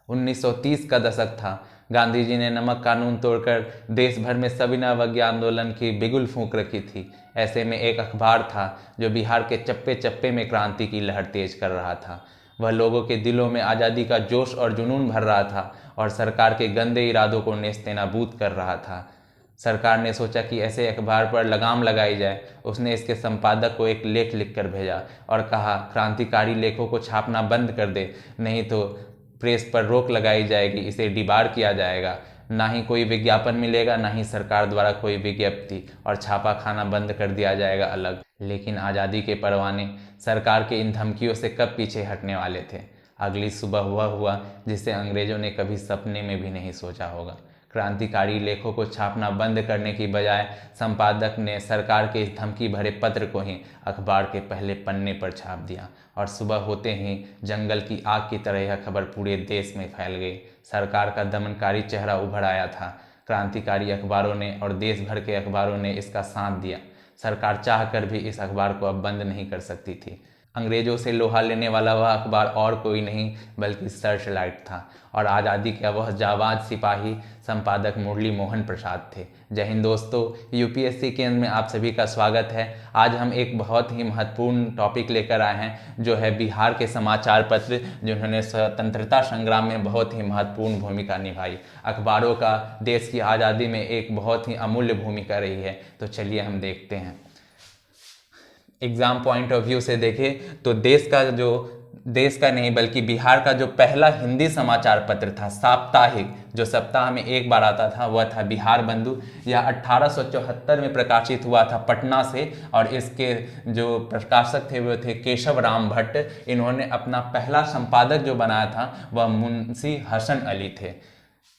1930 का दशक था। गांधी जी ने नमक कानून तोड़कर देश भर में सविनय अवज्ञा आंदोलन की बिगुल फूंक रखी थी। ऐसे में एक अखबार था जो बिहार के चप्पे चप्पे में क्रांति की लहर तेज कर रहा था। वह लोगों के दिलों में आज़ादी का जोश और जुनून भर रहा था और सरकार के गंदे इरादों को नेस्तनाबूद कर रहा था। सरकार ने सोचा कि ऐसे अखबार पर लगाम लगाई जाए। उसने इसके संपादक को एक लेख लिखकर भेजा और कहा, क्रांतिकारी लेखों को छापना बंद कर दे, नहीं तो प्रेस पर रोक लगाई जाएगी, इसे डिबार किया जाएगा। ना ही कोई विज्ञापन मिलेगा, ना ही सरकार द्वारा कोई विज्ञप्ति, और छापा खाना बंद कर दिया जाएगा अलग। लेकिन आज़ादी के परवाने सरकार के इन धमकियों से कब पीछे हटने वाले थे। अगली सुबह वह हुआ जिसे अंग्रेजों ने कभी सपने में भी नहीं सोचा होगा। क्रांतिकारी लेखों को छापना बंद करने की बजाय संपादक ने सरकार के इस धमकी भरे पत्र को ही अखबार के पहले पन्ने पर छाप दिया और सुबह होते ही जंगल की आग की तरह यह खबर पूरे देश में फैल गई। सरकार का दमनकारी चेहरा उभर आया था। क्रांतिकारी अखबारों ने और देश भर के अखबारों ने इसका साथ दिया। सरकार चाहकर भी इस अखबार को अब बंद नहीं कर सकती थी। अंग्रेजों से लोहा लेने वाला वह अखबार और कोई नहीं बल्कि सर्च लाइट था और आज़ादी का वह जाबाज सिपाही संपादक मुरली मोहन प्रसाद थे। जय हिंद दोस्तों, यूपीएससी केंद्र में आप सभी का स्वागत है। आज हम एक बहुत ही महत्वपूर्ण टॉपिक लेकर आए हैं जो है बिहार के समाचार पत्र, जिन्होंने स्वतंत्रता संग्राम में बहुत ही महत्वपूर्ण भूमिका निभाई। अखबारों का देश की आज़ादी में एक बहुत ही अमूल्य भूमिका रही है। तो चलिए हम देखते हैं। एग्ज़ाम पॉइंट ऑफ व्यू से देखें तो देश का नहीं बल्कि बिहार का जो पहला हिंदी समाचार पत्र था साप्ताहिक, जो सप्ताह में एक बार आता था, वह था बिहार बंधु। यह 1874 में प्रकाशित हुआ था पटना से और इसके जो प्रकाशक थे वो थे केशव राम भट्ट। इन्होंने अपना पहला संपादक जो बनाया था वह मुंशी हसन अली थे।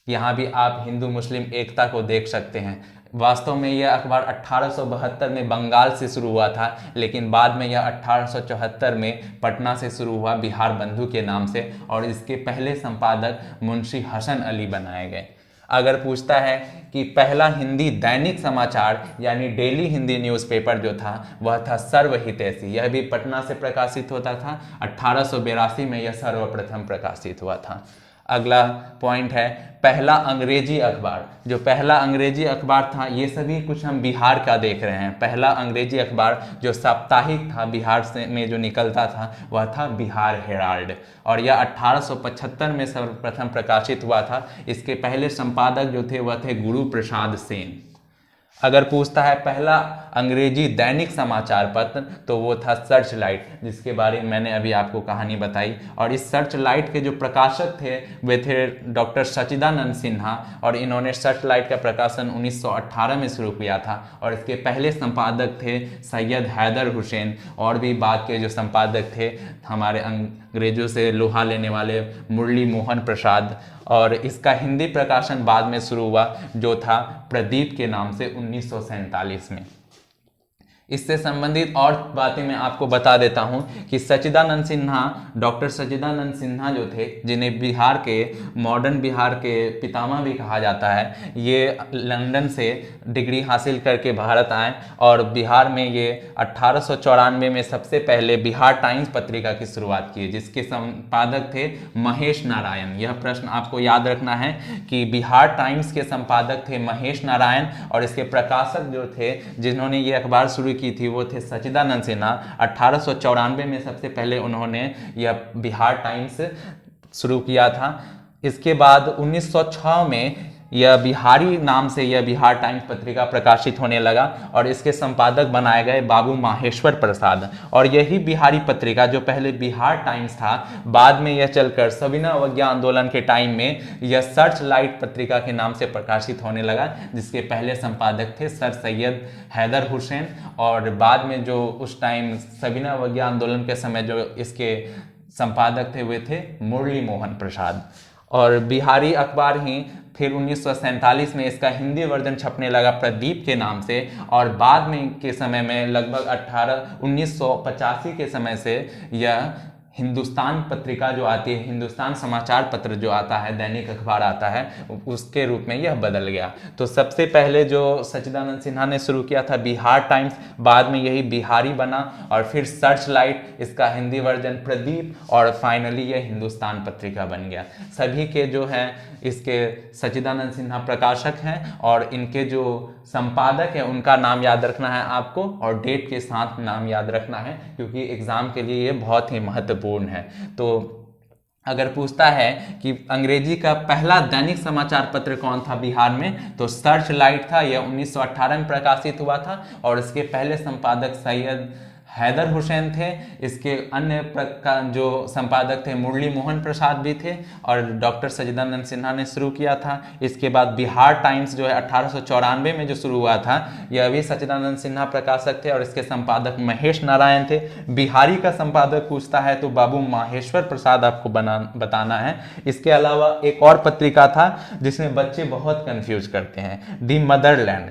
यहाँ भी आप हिंदू मुस्लिम एकता को देख सकते हैं। वास्तव में यह अखबार 1872 में बंगाल से शुरू हुआ था, लेकिन बाद में यह 1874 में पटना से शुरू हुआ बिहार बंधु के नाम से और इसके पहले संपादक मुंशी हसन अली बनाए गए। अगर पूछता है कि पहला हिंदी दैनिक समाचार यानी डेली हिंदी न्यूज़पेपर जो था वह था सर्वहितैषी। यह भी पटना से प्रकाशित होता था। 1882 में यह सर्वप्रथम प्रकाशित हुआ था। अगला पॉइंट है पहला अंग्रेजी अखबार। जो पहला अंग्रेजी अखबार था, ये सभी कुछ हम बिहार का देख रहे हैं। पहला अंग्रेजी अखबार जो साप्ताहिक था बिहार से में जो निकलता था वह था बिहार हेराल्ड और यह 1875 में सर्वप्रथम प्रकाशित हुआ था। इसके पहले संपादक जो थे वह थे गुरु प्रसाद सेन। अगर पूछता है पहला अंग्रेजी दैनिक समाचार पत्र तो वो था सर्च लाइट, जिसके बारे में मैंने अभी आपको कहानी बताई। और इस सर्च लाइट के जो प्रकाशक थे वे थे डॉक्टर सच्चिदानंद सिन्हा और इन्होंने सर्च लाइट का प्रकाशन 1918 में शुरू किया था और इसके पहले संपादक थे सैयद हैदर हुसैन। और भी बाद के जो संपादक थे हमारे अंग्रेजों से लोहा लेने वाले मुरली मोहन प्रसाद। और इसका हिंदी प्रकाशन बाद में शुरू हुआ जो था प्रदीप के नाम से 1947 में। इससे संबंधित और बातें मैं आपको बता देता हूं कि सच्चिदानंद सिन्हा, डॉक्टर सच्चिदानंद सिन्हा जो थे, जिन्हें बिहार के मॉडर्न बिहार के पितामह भी कहा जाता है, ये लंदन से डिग्री हासिल करके भारत आए और बिहार में ये 1894 में सबसे पहले बिहार टाइम्स पत्रिका की शुरुआत की, जिसके संपादक थे महेश नारायण। यह प्रश्न आपको याद रखना है कि बिहार टाइम्स के संपादक थे महेश नारायण और इसके प्रकाशक जो थे जिन्होंने ये अखबार शुरू की थी वो थे सच्चिदानंद सिन्हा। 1894 में सबसे पहले उन्होंने यह बिहार टाइम्स शुरू किया था। इसके बाद 1906 में यह बिहारी नाम से यह बिहार टाइम्स पत्रिका प्रकाशित होने लगा और इसके संपादक बनाए गए बाबू माहेश्वर प्रसाद। और यही बिहारी पत्रिका जो पहले बिहार टाइम्स था, बाद में यह चलकर सविनय अवज्ञा आंदोलन के टाइम में यह सर्च लाइट पत्रिका के नाम से प्रकाशित होने लगा, जिसके पहले संपादक थे सर सैयद हैदर हुसैन। और बाद में जो उस टाइम सविनय अवज्ञा आंदोलन के समय जो इसके संपादक थे वे थे मुरली मोहन प्रसाद। और बिहारी अखबार ही फिर 1947 में इसका हिंदी वर्जन छपने लगा प्रदीप के नाम से और बाद में के समय में लगभग 1985 के समय से यह हिंदुस्तान पत्रिका जो आती है, हिंदुस्तान समाचार पत्र जो आता है, दैनिक अखबार आता है, उसके रूप में यह बदल गया। तो सबसे पहले जो सच्चिदानंद सिन्हा ने शुरू किया था बिहार टाइम्स, बाद में यही बिहारी बना, और फिर सर्च लाइट, इसका हिंदी वर्जन प्रदीप, और फाइनली यह हिंदुस्तान पत्रिका बन गया। सभी के जो है इसके सच्चिदानंद सिन्हा प्रकाशक हैं, और इनके जो संपादक है उनका नाम याद रखना है आपको, और डेट के साथ नाम याद रखना है, क्योंकि एग्जाम के लिए ये बहुत ही महत्वपूर्ण है। तो अगर पूछता है कि अंग्रेजी का पहला दैनिक समाचार पत्र कौन था बिहार में, तो सर्च लाइट था। यह 1918 में प्रकाशित हुआ था, और इसके पहले संपादक सैयद हैदर हुसैन थे। इसके अन्य जो संपादक थे मुरली मोहन प्रसाद भी थे, और डॉक्टर सच्चिदानंद सिन्हा ने शुरू किया था। इसके बाद बिहार टाइम्स जो है 1894 में जो शुरू हुआ था, यह भी सच्चिदानंद सिन्हा प्रकाशक थे, और इसके संपादक महेश नारायण थे। बिहारी का संपादक पूछता है तो बाबू माहेश्वर प्रसाद आपको बताना है। इसके अलावा एक और पत्रिका था जिसमें बच्चे बहुत कंफ्यूज करते हैं, दी मदरलैंड।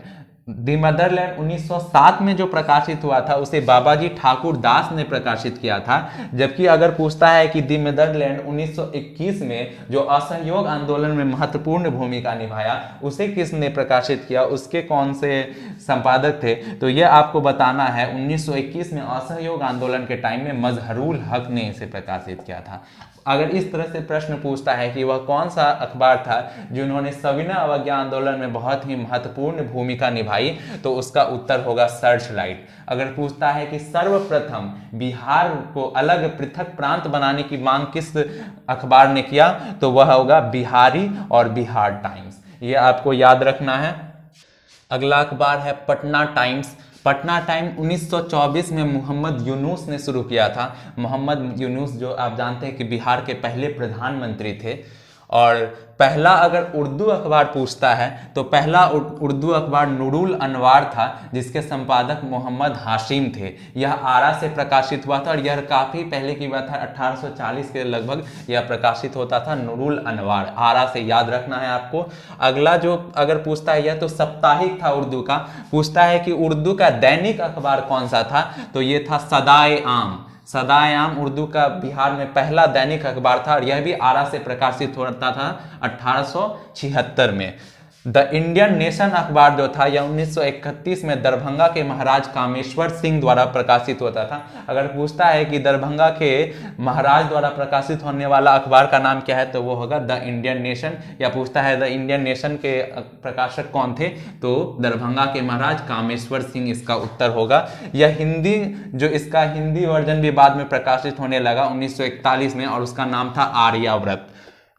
दी मदरलैंड 1907 में जो प्रकाशित हुआ था उसे बाबाजी ठाकुर दास ने प्रकाशित किया था। जबकि अगर पूछता है कि दी मदरलैंड 1921 में जो असहयोग आंदोलन में महत्वपूर्ण भूमिका निभाया, उसे किसने प्रकाशित किया, उसके कौन से संपादक थे, तो यह आपको बताना है। 1921 में असहयोग आंदोलन के टाइम में मजहरुल हक ने इसे प्रकाशित किया था। अगर इस तरह से प्रश्न पूछता है कि वह कौन सा अखबार था जिन्होंने सविनय अवज्ञा आंदोलन में बहुत ही महत्वपूर्ण भूमिका निभाई, तो उसका उत्तर होगा सर्च लाइट। अगर पूछता है कि सर्वप्रथम बिहार को अलग पृथक प्रांत बनाने की मांग किस अखबार ने किया, तो वह होगा बिहारी और बिहार टाइम्स। ये आपको याद रखना है। अगला अखबार है पटना टाइम्स। पटना टाइम 1924 में मोहम्मद यूनुस ने शुरू किया था। मोहम्मद यूनुस जो आप जानते हैं कि बिहार के पहले प्रधानमंत्री थे। और पहला अगर उर्दू अखबार पूछता है तो पहला उर्दू अखबार नूरुल अनवार था, जिसके संपादक मोहम्मद हाशिम थे। यह आरा से प्रकाशित हुआ था, और यह काफ़ी पहले की बात है, 1840 के लगभग यह प्रकाशित होता था। नूरुल अनवार, आरा से याद रखना है आपको। अगला जो अगर पूछता है, यह तो साप्ताहिक था उर्दू का, पूछता है कि उर्दू का दैनिक अखबार कौन सा था, तो यह था सदाए आम। सदाए आम उर्दू का बिहार में पहला दैनिक अखबार था, और यह भी आरा से प्रकाशित होता था 1876 में। द इंडियन नेशन अखबार जो था यह 1931 में दरभंगा के महाराज कामेश्वर सिंह द्वारा प्रकाशित होता था। अगर पूछता है कि दरभंगा के महाराज द्वारा प्रकाशित होने वाला अखबार का नाम क्या है, तो वो होगा द इंडियन नेशन। या पूछता है द इंडियन नेशन के प्रकाशक कौन थे, तो दरभंगा के महाराज कामेश्वर सिंह इसका उत्तर होगा। यह हिंदी जो इसका हिंदी वर्जन भी बाद में प्रकाशित होने लगा 1941 में, और उसका नाम था आर्याव्रत।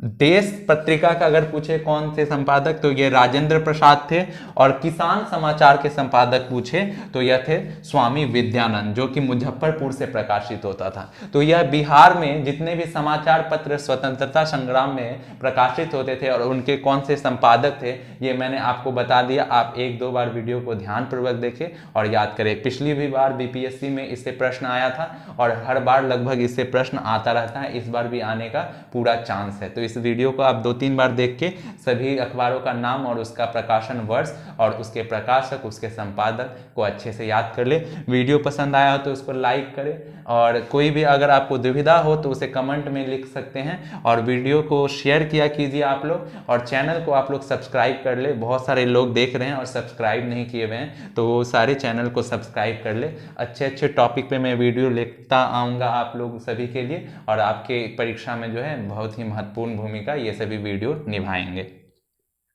देश पत्रिका का अगर पूछे कौन से संपादक, तो ये राजेंद्र प्रसाद थे। और किसान समाचार के संपादक पूछे तो यह थे स्वामी विद्यानंद, जो कि मुजफ्फरपुर से प्रकाशित होता था। तो यह बिहार में जितने भी समाचार पत्र स्वतंत्रता संग्राम में प्रकाशित होते थे और उनके कौन से संपादक थे, ये मैंने आपको बता दिया। आप एक दो बार वीडियो को ध्यानपूर्वक देखें और याद करें। पिछली भी बार बीपीएससी में इससे प्रश्न आया था, और हर बार लगभग इससे प्रश्न आता रहता है। इस बार भी आने का पूरा चांस है। तो इस वीडियो को आप 2-3 बार देख के सभी अखबारों का नाम और उसका प्रकाशन वर्ष और उसके प्रकाशक, उसके संपादक को अच्छे से याद कर ले। वीडियो पसंद आया हो तो उसको लाइक करें, और कोई भी अगर आपको दुविधा हो तो उसे कमेंट में लिख सकते हैं। और वीडियो को शेयर किया कीजिए आप लोग, और चैनल को आप लोग सब्सक्राइब कर ले। बहुत सारे लोग देख रहे हैं और सब्सक्राइब नहीं किए हुए हैं, तो वो सारे चैनल को सब्सक्राइब कर ले। अच्छे अच्छे टॉपिक पे मैं वीडियो लेता आऊँगा आप लोग सभी के लिए, और आपके परीक्षा में जो है बहुत ही महत्वपूर्ण भूमिका ये सभी वीडियो निभाएंगे।